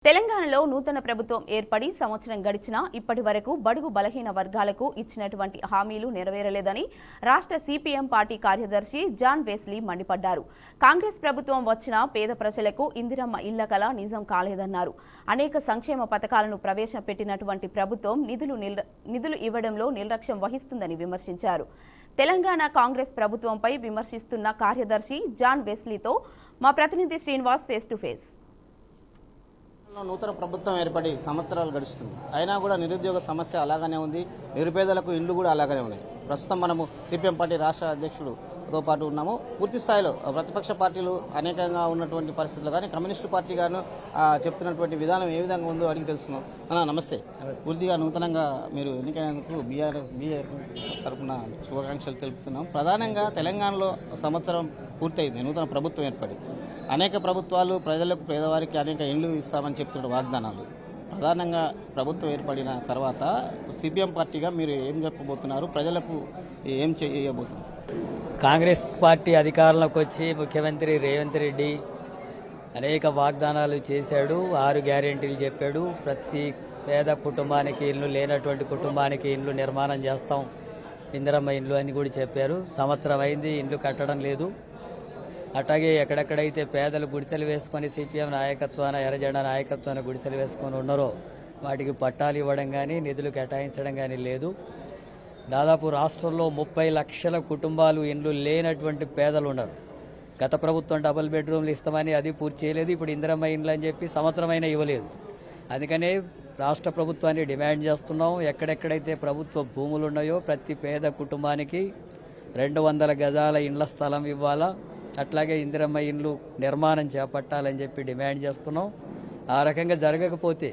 తెలంగాణలో నూతన ప్రభుత్వం ఏర్పడి సంవత్సరం గడిచినా ఇప్పటి వరకు బడుగు బలహీన వర్గాలకు ఇచ్చినటువంటి హామీలు నెరవేరలేదని రాష్ట్ర సిపిఎం పార్టీ కార్యదర్శి జాన్ వెస్లీ మండిపడ్డారు. కాంగ్రెస్ ప్రభుత్వం వచ్చినా పేద ప్రజలకు ఇందిరమ్మ ఇళ్ల కల నిజం కాలేదన్నారు. అనేక సంక్షేమ పథకాలను ప్రవేశపెట్టినటువంటి ప్రభుత్వం నిధులు ఇవ్వడంలో నిర్లక్ష్యం వహిస్తుందని విమర్శించారు. తెలంగాణ కాంగ్రెస్ ప్రభుత్వంపై విమర్శిస్తున్న కార్యదర్శి జాన్ వెస్లీతో మా ప్రతినిధి శ్రీనివాస్ ఫేస్ టు ఫేస్. నూతన ప్రభుత్వం ఏర్పడి సంవత్సరాలు గడుస్తుంది. అయినా కూడా నిరుద్యోగ సమస్య అలాగనే ఉంది. నిరుపేదలకు ఇండ్లు కూడా అలాగనే ఉన్నాయి. ప్రస్తుతం మనము సిపిఎం పార్టీ రాష్ట్ర అధ్యక్షుడుతో పాటు ఉన్నాము. పూర్తి స్థాయిలో ప్రతిపక్ష పార్టీలు అనేకంగా ఉన్నటువంటి పరిస్థితులు కానీ కమ్యూనిస్టు పార్టీ గాను చెప్తున్నటువంటి విధానం ఏ విధంగా ఉందో అడిగి తెలుస్తున్నాం. నమస్తే. పూర్తిగా నూతనంగా మీరు ఎన్నికైనందుకు బీఆర్ తరఫున శుభాకాంక్షలు తెలుపుతున్నాం. ప్రధానంగా తెలంగాణలో సంవత్సరం పూర్తయింది నూతన ప్రభుత్వం ఏర్పడి. అనేక ప్రభుత్వాలు ప్రజలకు పేదవారికి అనేక ఇండ్లు ఇస్తామని చెప్తున్న వాగ్దానాలు. ప్రధానంగా ప్రభుత్వం ఏర్పడిన తర్వాత సిపిఎం పార్టీగా మీరు ఏం చెప్పబోతున్నారు? ప్రజలకు ఏం చేయబోతున్నారు? కాంగ్రెస్ పార్టీ అధికారంలోకి వచ్చి ముఖ్యమంత్రి రేవంత్ రెడ్డి అనేక వాగ్దానాలు చేశాడు. 6 గ్యారెంటీలు చెప్పాడు. ప్రతి పేద కుటుంబానికి ఇల్లు, లేనటువంటి కుటుంబానికి ఇల్లు నిర్మాణం చేస్తాం, ఇందిరమ్మ ఇండ్లు అని కూడా చెప్పారు. సంవత్సరం అయింది, ఇండ్లు కట్టడం లేదు. అట్లాగే ఎక్కడెక్కడైతే పేదలు గుడిసెలు వేసుకొని సిపిఎం నాయకత్వాన, ఎర్రజెండా నాయకత్వాన గుడిసెలు వేసుకొని ఉన్నారో వాటికి పట్టాలు ఇవ్వడం కానీ నిధులు కేటాయించడం కానీ లేదు. దాదాపు రాష్ట్రంలో 30 లక్షల కుటుంబాలు ఇండ్లు లేనటువంటి పేదలు ఉన్నారు. గత ప్రభుత్వం డబుల్ బెడ్రూమ్లు ఇస్తామని అది పూర్తి చేయలేదు. ఇప్పుడు ఇందిరమ్మ ఇండ్లు అని చెప్పి సంవత్సరమైనా ఇవ్వలేదు. అందుకనే రాష్ట్ర ప్రభుత్వాన్ని డిమాండ్ చేస్తున్నాం. ఎక్కడెక్కడైతే ప్రభుత్వ భూములు ఉన్నాయో ప్రతి పేద కుటుంబానికి 200 గజాల ఇండ్ల స్థలం ఇవ్వాలా, అట్లాగే ఇందిరమ్మ ఇండ్లు నిర్మాణం చేపట్టాలని చెప్పి డిమాండ్ చేస్తున్నాం. ఆ రకంగా జరగకపోతే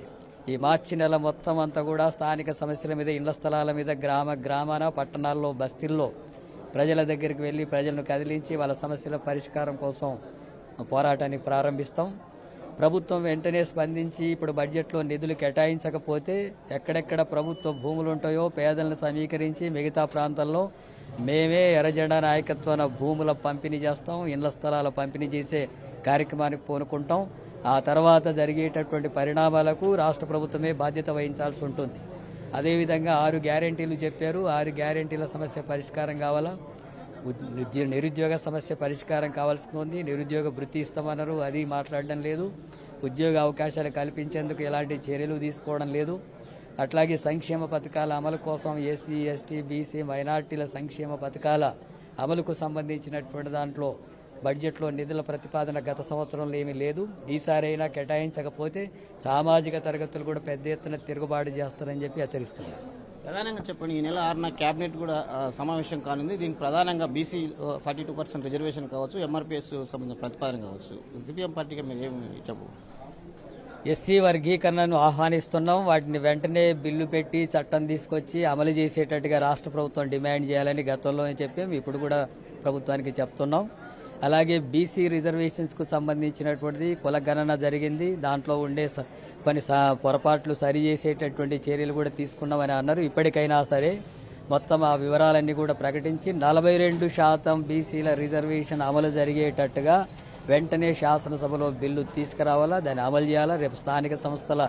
ఈ మార్చి నెల మొత్తం అంతా కూడా స్థానిక సమస్యల మీద, ఇండ్ల స్థలాల మీద గ్రామాన పట్టణాల్లో, బస్తీల్లో ప్రజల దగ్గరికి వెళ్ళి ప్రజలను కదిలించి వాళ్ళ సమస్యల పరిష్కారం కోసం పోరాటాన్ని ప్రారంభిస్తాం. ప్రభుత్వం వెంటనే స్పందించి ఇప్పుడు బడ్జెట్లో నిధులు కేటాయించకపోతే ఎక్కడెక్కడ ప్రభుత్వ భూములు ఉంటాయో పేదలను సమీకరించి మిగతా ప్రాంతాల్లో మేమే ఎర్రజెండా నాయకత్వాన భూముల పంపిణీ చేస్తాం, ఇండ్ల స్థలాల పంపిణీ చేసే కార్యక్రమానికి పూనుకుంటాం. ఆ తర్వాత జరిగేటటువంటి పరిణామాలకు రాష్ట్ర ప్రభుత్వమే బాధ్యత వహించాల్సి ఉంటుంది. అదేవిధంగా 6 గ్యారెంటీలు చెప్పారు. 6 గ్యారెంటీల సమస్య పరిష్కారం కావాలా, నిరుద్యోగ సమస్య పరిష్కారం కావాల్సి ఉంది. నిరుద్యోగ వృత్తి ఇస్తామన్నారు, అది మాట్లాడడం లేదు. ఉద్యోగ అవకాశాలు కల్పించేందుకు ఎలాంటి చర్యలు తీసుకోవడం లేదు. అట్లాగే సంక్షేమ పథకాల అమలు కోసం ఎస్సీ, ఎస్టీ, బీసీ, మైనార్టీల సంక్షేమ పథకాల అమలుకు సంబంధించినటువంటి దాంట్లో బడ్జెట్లో నిధుల ప్రతిపాదన గత సంవత్సరంలో ఏమీ లేదు. ఈసారైనా కేటాయించకపోతే సామాజిక తరగతులు కూడా పెద్ద ఎత్తున తిరుగుబాటు చేస్తారని చెప్పి హెచ్చరిస్తున్నారు. ప్రధానంగా చెప్పండి, ఈ నెల 6న క్యాబినెట్ కూడా సమావేశం కానుంది. దీనికి ప్రధానంగా బీసీ 42% రిజర్వేషన్ కావచ్చు, ఎంఆర్పీఎస్ సంబంధించిన ప్రతిపాదన కావచ్చు. సిపిఎం పార్టీగా మీరు ఏమి చెప్పు? ఎస్సీ వర్గీకరణను ఆహ్వానిస్తున్నాం. వాటిని వెంటనే బిల్లు పెట్టి చట్టం తీసుకొచ్చి అమలు చేసేటట్టుగా రాష్ట్ర ప్రభుత్వం డిమాండ్ చేయాలని గతంలోనే చెప్పాం, ఇప్పుడు కూడా ప్రభుత్వానికి చెప్తున్నాం. అలాగే బీసీ రిజర్వేషన్స్కు సంబంధించినటువంటిది కులగణన జరిగింది. దాంట్లో ఉండే కొన్ని పొరపాట్లు సరి చేసేటటువంటి చర్యలు కూడా తీసుకున్నామని అన్నారు. ఇప్పటికైనా సరే మొత్తం ఆ వివరాలన్నీ కూడా ప్రకటించి 42% బీసీల రిజర్వేషన్ అమలు జరిగేటట్టుగా వెంటనే శాసనసభలో బిల్లు తీసుకురావాలా, దాన్ని అమలు చేయాలా. రేపు స్థానిక సంస్థల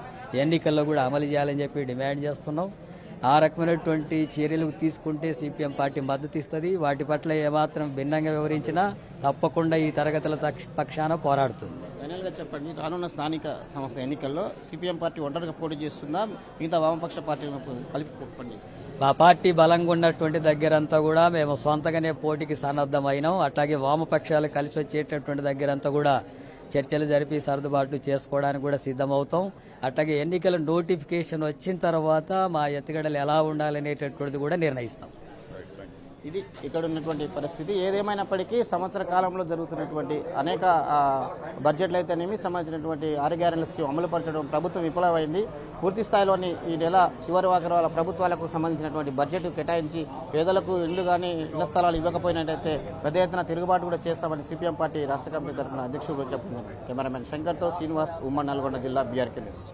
ఎన్నికల్లో కూడా అమలు చేయాలని చెప్పి డిమాండ్ చేస్తున్నాం. ఆ రకమైనటువంటి చర్యలు తీసుకుంటే సిపిఎం పార్టీ మద్దతు ఇస్తుంది. వాటి పట్ల ఏమాత్రం భిన్నంగా వివరించినా తప్పకుండా ఈ తరగతుల పక్షాన పోరాడుతుంది. ఫైనల్గా చెప్పండి, రానున్న స్థానిక సంస్థ ఎన్నికల్లో సిపిఎం పార్టీ ఒంటరిగా పోటీ చేస్తుందా, మిగతా వామపక్ష పార్టీలను కలిపి పోటీ చేస్తుందా? మా పార్టీ బలంగా ఉన్నటువంటి దగ్గరంతా కూడా మేము సొంతగానే పోటీకి సన్నద్ధమైనాం. అట్లాగే వామపక్షాలు కలిసి వచ్చేటటువంటి దగ్గరంతా కూడా చర్చలు జరిపి సర్దుబాట్లు చేసుకోవడానికి కూడా సిద్ధమవుతాం. అట్లాగే ఎన్నికల నోటిఫికేషన్ వచ్చిన తర్వాత మా ఎత్తుగడలు ఎలా ఉండాలనేటటువంటిది కూడా నిర్ణయిస్తాం. ఇది ఇక్కడ ఉన్నటువంటి పరిస్థితి. ఏదేమైనప్పటికీ సంవత్సర కాలంలో జరుగుతున్నటువంటి అనేక బడ్జెట్లు అయితేనేమి సంబంధించినటువంటి 6 గ్యారెంటీల స్కీమ్ అమలుపరచడం ప్రభుత్వం విఫలమైంది. పూర్తి స్థాయిలోని ఈ నెల చివరి వాకరాల ప్రభుత్వాలకు సంబంధించినటువంటి బడ్జెట్ కేటాయించి పేదలకు ఇండ్లు కానీ ఇళ్ల స్థలాలు ఇవ్వకపోయినట్టయితే పెద్ద ఎత్తున తిరుగుబాటు కూడా చేస్తామని సిపిఎం పార్టీ రాష్ట్ర కమిటీ తరఫున అధ్యక్షుడు చెప్తున్నారు. కెమెరామెన్ శంకర్తో శ్రీనివాస్, ఉమ్మడి నల్గొండ జిల్లా, బీఆర్కే న్యూస్.